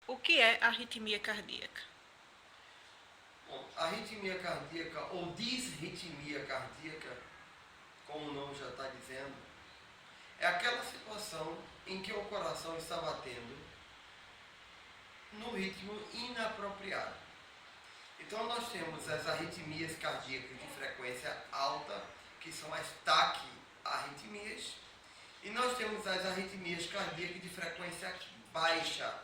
O que é arritmia cardíaca? Bom, a arritmia cardíaca ou disritmia cardíaca, como o nome já está dizendo, é aquela situação em que o coração está batendo no ritmo inapropriado. Então nós temos as arritmias cardíacas de frequência alta, que são as taquiarritmias, e nós temos as arritmias cardíacas de frequência baixa,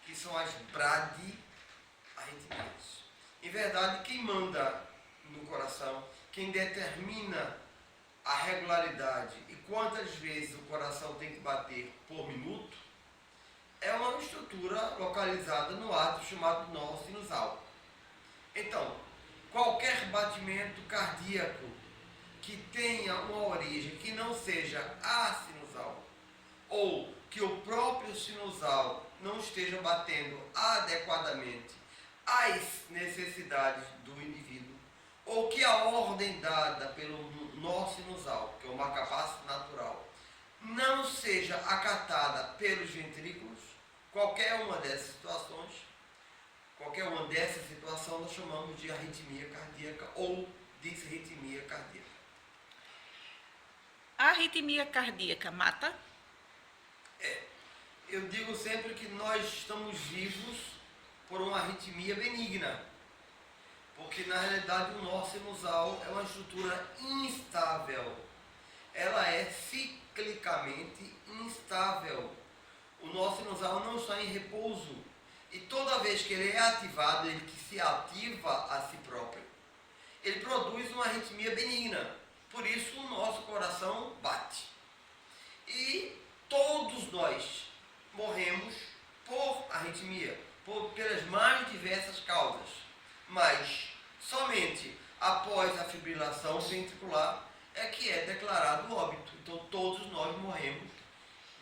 que são as bradiarritmias. Em verdade, quem manda no coração, quem determina a regularidade e quantas vezes o coração tem que bater por minuto, é uma estrutura localizada no átrio chamado nó sinusal. Então, qualquer batimento cardíaco que tenha uma origem que não seja asinusal, ou que o próprio sinusal não esteja batendo adequadamente às necessidades do indivíduo, ou que a ordem dada pelo nó sinusal, que é uma capacidade natural, não seja acatada pelos ventrículos, qualquer uma dessas situações nós chamamos de arritmia cardíaca ou disritmia cardíaca. A arritmia cardíaca mata? Eu digo sempre que nós estamos vivos por uma arritmia benigna, porque na realidade o nó sinusal é uma estrutura instável, ela é ciclicamente instável. O nó sinusal não está em repouso, e toda vez que ele é ativado, ele que se ativa a si próprio, ele produz uma arritmia benigna. Por isso o nosso coração bate. E todos nós morremos por arritmia, pelas mais diversas causas. Mas somente após a fibrilação ventricular é que é declarado o óbito. Então todos nós morremos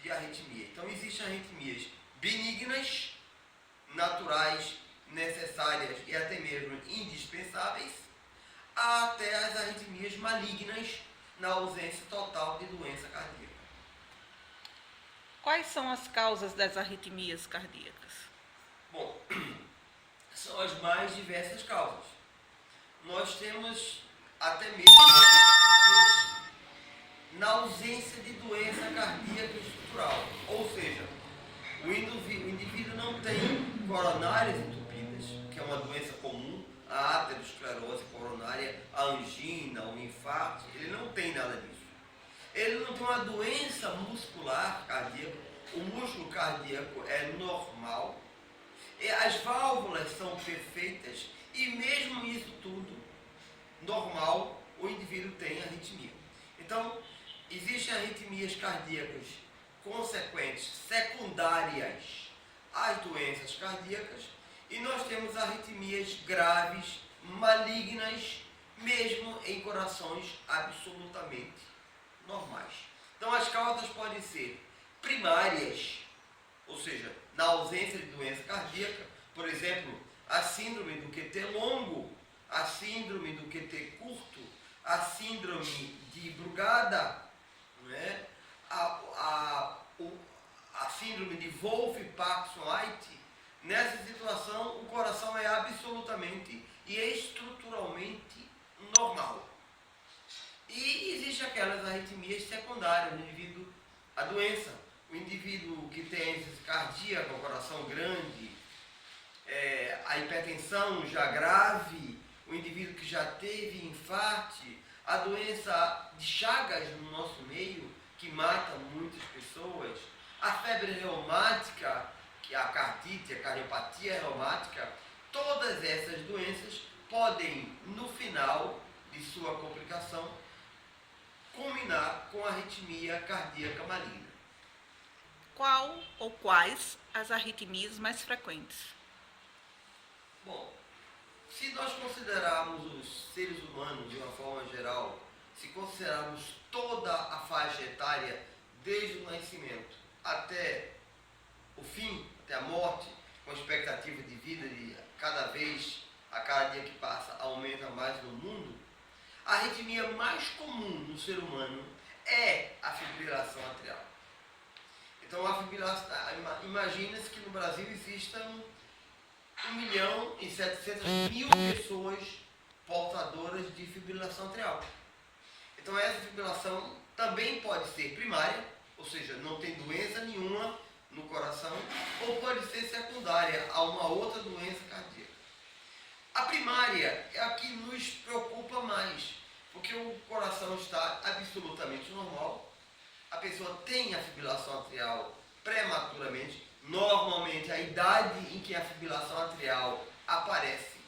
de arritmia. Então existem arritmias benignas, naturais, necessárias e até mesmo indispensáveis, até as arritmias malignas na ausência total de doença cardíaca. Quais são as causas das arritmias cardíacas? Bom, são as mais diversas causas. Nós temos até mesmo arritmias na ausência de doença cardíaca estrutural, ou seja, o indivíduo não tem coronárias entupidas, que é uma doença comum, a aterosclerose coronária, a angina, o infarto, ele não tem nada disso. Ele não tem uma doença muscular cardíaca, o músculo cardíaco é normal, e as válvulas são perfeitas, e mesmo isso tudo normal, o indivíduo tem arritmia. Então, existem arritmias cardíacas consequentes, secundárias às doenças cardíacas, e nós temos arritmias graves, malignas, mesmo em corações absolutamente normais. Então as causas podem ser primárias, ou seja, na ausência de doença cardíaca, por exemplo, a síndrome do QT longo, a síndrome do QT curto, a síndrome de Brugada, né? a síndrome de Wolff-Parkinson-White. Nessa situação, o coração é absolutamente e estruturalmente normal. E existem aquelas arritmias secundárias no indivíduo, a doença, o indivíduo que tem ênfise cardíaca, o coração grande, a hipertensão já grave, o indivíduo que já teve infarto, a doença de Chagas no nosso meio, que mata muitas pessoas, a febre reumática, que é a cardite, a cardiopatia reumática, todas essas doenças podem, no final de sua complicação, culminar com a arritmia cardíaca maligna. Qual ou quais as arritmias mais frequentes? Bom, se nós considerarmos os seres humanos de uma forma geral, se considerarmos toda a faixa etária, desde o nascimento até o fim, até a morte, com a expectativa de vida de cada vez, a cada dia que passa, aumenta mais no mundo, a arritmia mais comum no ser humano é a fibrilação atrial. Então, a fibrilação, imagina-se que no Brasil existam 1.700.000 pessoas portadoras de fibrilação atrial. Então, essa fibrilação também pode ser primária, ou seja, não tem doença nenhuma no coração, ou pode ser secundária a uma outra doença cardíaca. A primária é a que nos preocupa mais, porque o coração está absolutamente normal, a pessoa tem a fibrilação atrial prematuramente, normalmente a idade em que a fibrilação atrial aparece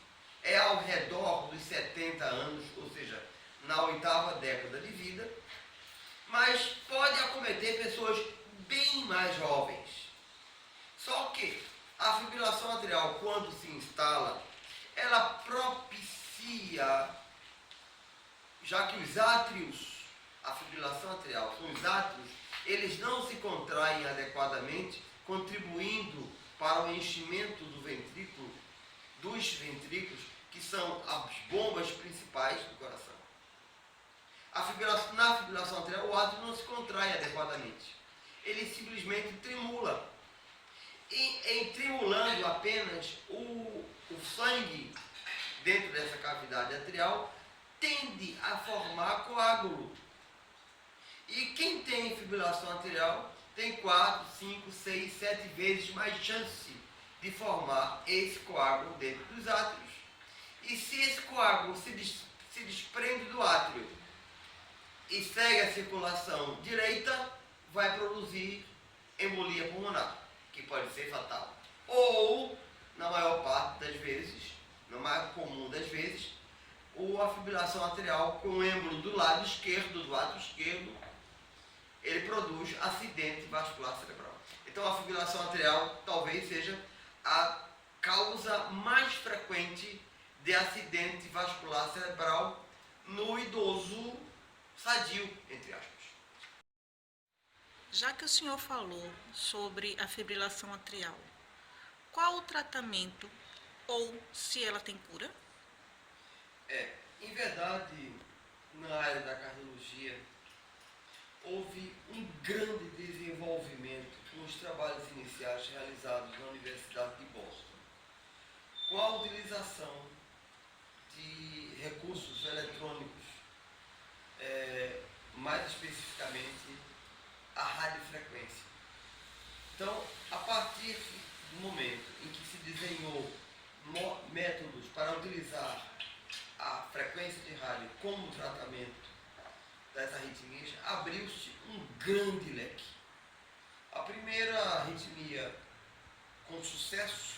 é ao redor dos 70 anos, ou seja, na 8ª década de vida, mas pode acometer pessoas bem mais jovens. Só que a fibrilação atrial, quando se instala, ela propicia, já que os átrios, a fibrilação atrial, são os átrios, eles não se contraem adequadamente, contribuindo para o enchimento do ventrículo, dos ventrículos, que são as bombas principais do coração. Na fibrilação atrial, o átrio não se contrai adequadamente. Ele simplesmente tremula. E em tremulando apenas, o sangue dentro dessa cavidade atrial tende a formar coágulo. E quem tem fibrilação atrial tem 4, 5, 6, 7 vezes mais chance de formar esse coágulo dentro dos átrios. E se esse coágulo se desprende do átrio e segue a circulação direita, vai produzir embolia pulmonar, que pode ser fatal. Ou, na maior parte das vezes, na mais comum das vezes, a fibrilação atrial com o êmbolo do lado esquerdo, do átrio esquerdo, ele produz acidente vascular cerebral. Então, a fibrilação atrial talvez seja a causa mais frequente de acidente vascular cerebral no idoso sadio, entre aspas. Já que o senhor falou sobre a fibrilação atrial, qual o tratamento ou se ela tem cura? Em verdade, na área da cardiologia, houve um grande desenvolvimento com os trabalhos iniciais realizados na Universidade de Boston, com a utilização de recursos eletrônicos, mais especificamente a radiofrequência. Então, a partir do momento em que se desenhou métodos para utilizar a frequência de rádio como tratamento das arritmias, abriu-se um grande leque. A primeira arritmia com sucesso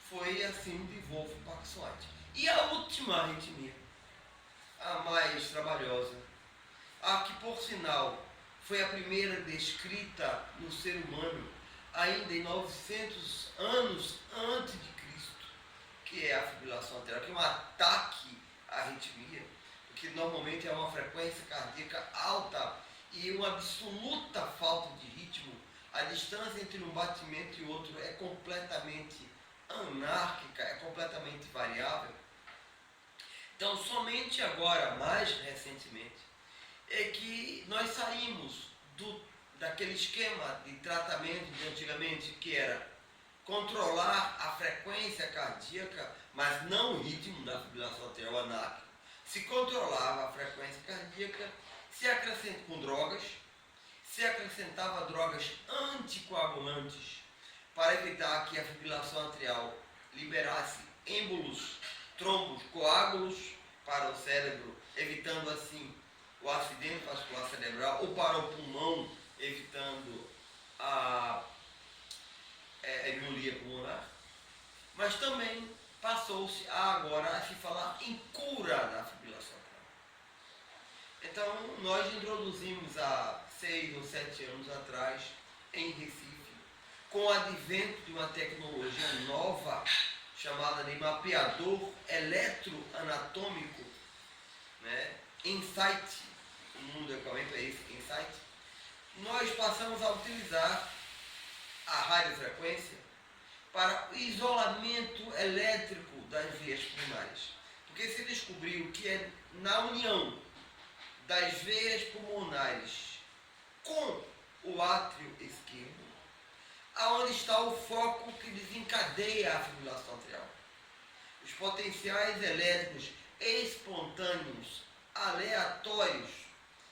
foi a síndrome de Wolff-Parkinson-White. E a última arritmia, a mais trabalhosa, a que por sinal foi a primeira descrita no ser humano ainda em 900 anos antes de Cristo, que é a fibrilação atrial, que é um ataque à arritmia, porque normalmente é uma frequência cardíaca alta e uma absoluta falta de ritmo. A distância entre um batimento e outro é completamente anárquica, é completamente variável. Então, somente agora, mais recentemente, é que nós saímos daquele esquema de tratamento de antigamente, que era controlar a frequência cardíaca, mas não o ritmo da fibrilação atrial anárquica. Se controlava a frequência cardíaca, se acrescentava com drogas, se acrescentava drogas anticoagulantes para evitar que a fibrilação atrial liberasse êmbolos, trombos, coágulos para o cérebro, evitando assim o acidente vascular cerebral, ou para o pulmão, evitando a embolia pulmonar. Mas também passou-se agora a se falar em cura da fibrilação atrial. Então, nós introduzimos há 6 ou 7 anos atrás, em Recife, com o advento de uma tecnologia nova, chamada de mapeador eletroanatômico, né? Insight, o mundo do equipamento é esse, Insight. Nós passamos a utilizar a radiofrequência para o isolamento elétrico das veias pulmonares. Porque se descobriu que é na união das veias pulmonares com o átrio esquerdo, aonde está o foco que desencadeia a fibrilação atrial. Os potenciais elétricos espontâneos, aleatórios,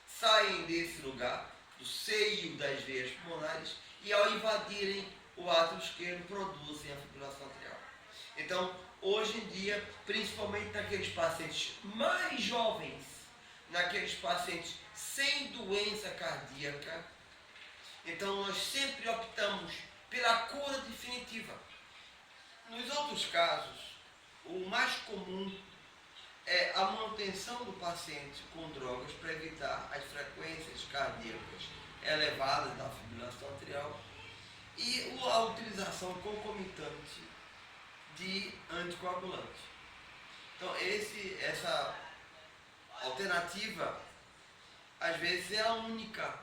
saem desse lugar, do seio das veias pulmonares, e ao invadirem o átrio esquerdo, produzem a fibrilação atrial. Então, hoje em dia, principalmente naqueles pacientes mais jovens, naqueles pacientes sem doença cardíaca, então nós sempre optamos pela cura definitiva. Nos outros casos, o mais comum é a manutenção do paciente com drogas para evitar as frequências cardíacas elevadas da fibrilação atrial e a utilização concomitante de anticoagulante. Então, essa alternativa, às vezes, é a única,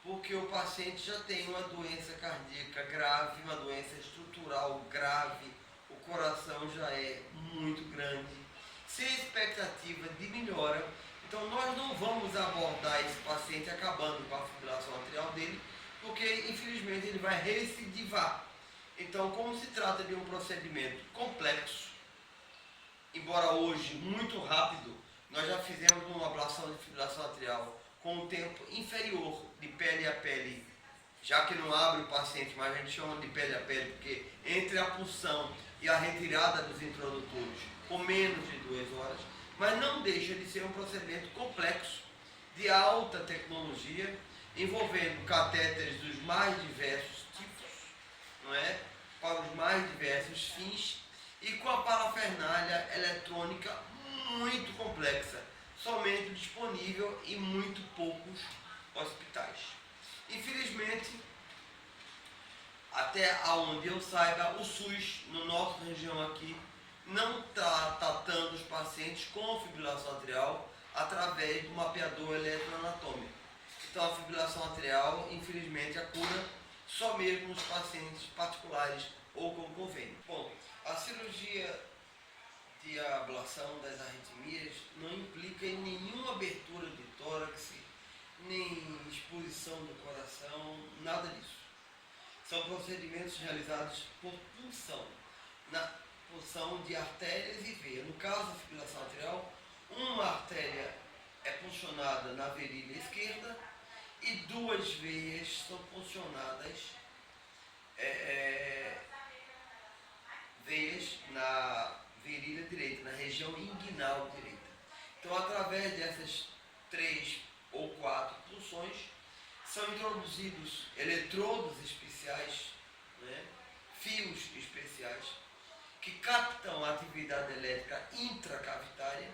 porque o paciente já tem uma doença cardíaca grave, uma doença estrutural grave, o coração já é muito grande, sem expectativa de melhora. Então, nós não vamos abordar esse paciente acabando com a fibrilação atrial dele, porque, infelizmente, ele vai recidivar. Então, como se trata de um procedimento complexo, embora hoje muito rápido, nós já fizemos uma ablação de fibrilação atrial com um tempo inferior de pele a pele, já que não abre o paciente, mas a gente chama de pele a pele, porque entre a punção e a retirada dos introdutores, com menos de 2 horas, mas não deixa de ser um procedimento complexo, de alta tecnologia, envolvendo catéteres dos mais diversos tipos, não é? Para os mais diversos fins, e com a parafernália eletrônica muito complexa, somente disponível em muito poucos hospitais. Infelizmente, até onde eu saiba, o SUS, no nossa região aqui, não está tratando os pacientes com fibrilação atrial através do mapeador eletroanatômico. Então, a fibrilação atrial, infelizmente, a cura só mesmo nos pacientes particulares ou com convênio. Bom, a cirurgia de ablação das arritmias não implica em nenhuma abertura de tórax, nem exposição do coração, nada disso. São procedimentos realizados por punção, na punção de artérias e veias. No caso da fibrilação atrial, uma artéria é puncionada na virilha esquerda e 2 veias são puncionadas, veias na virilha direita, na região inguinal direita. Então, através dessas 3 ou 4 punções, são introduzidos eletrodos especiais, né, fios especiais, que captam a atividade elétrica intracavitária,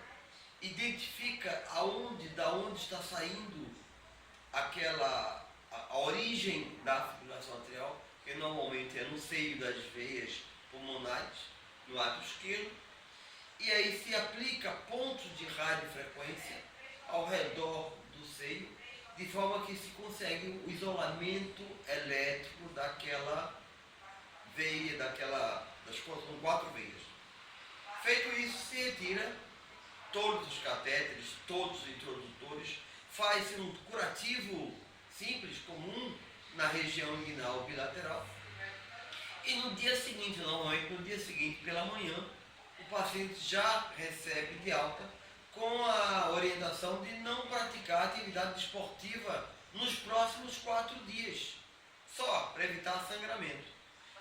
identifica da onde está saindo a origem da fibrilação atrial, que normalmente é no seio das veias pulmonares, no átrio esquerdo, e aí se aplica pontos de radiofrequência ao redor do seio, de forma que se consegue o isolamento elétrico daquela veia, das 4 veias. Feito isso, se retira todos os catéteres, todos os introdutores, faz-se um curativo simples, comum, na região inguinal bilateral. E no dia seguinte, normalmente no dia seguinte, pela manhã, o paciente já recebe de alta com a orientação de não praticar atividade esportiva nos próximos 4 dias, só para evitar sangramento.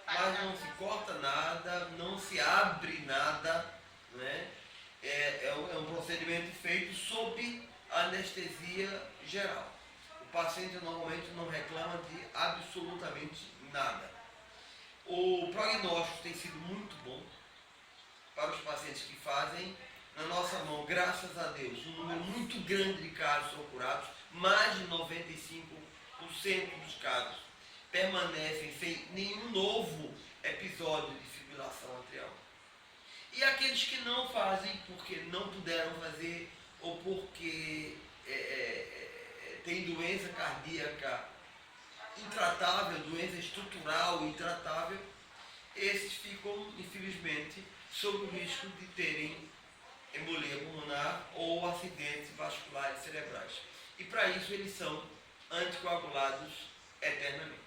Mas não se corta nada, não se abre nada, né? É um procedimento feito sob anestesia geral. O paciente normalmente não reclama de absolutamente nada. O prognóstico tem sido muito bom para os pacientes que fazem. Na nossa mão, graças a Deus, um número muito grande de casos são curados, mais de 95% dos casos permanecem sem nenhum novo episódio de fibrilação atrial. E aqueles que não fazem porque não puderam fazer ou porque tem doença cardíaca intratável, doença estrutural intratável, esses ficam, infelizmente, sob o risco de terem embolia pulmonar ou acidentes vasculares cerebrais. E para isso eles são anticoagulados eternamente.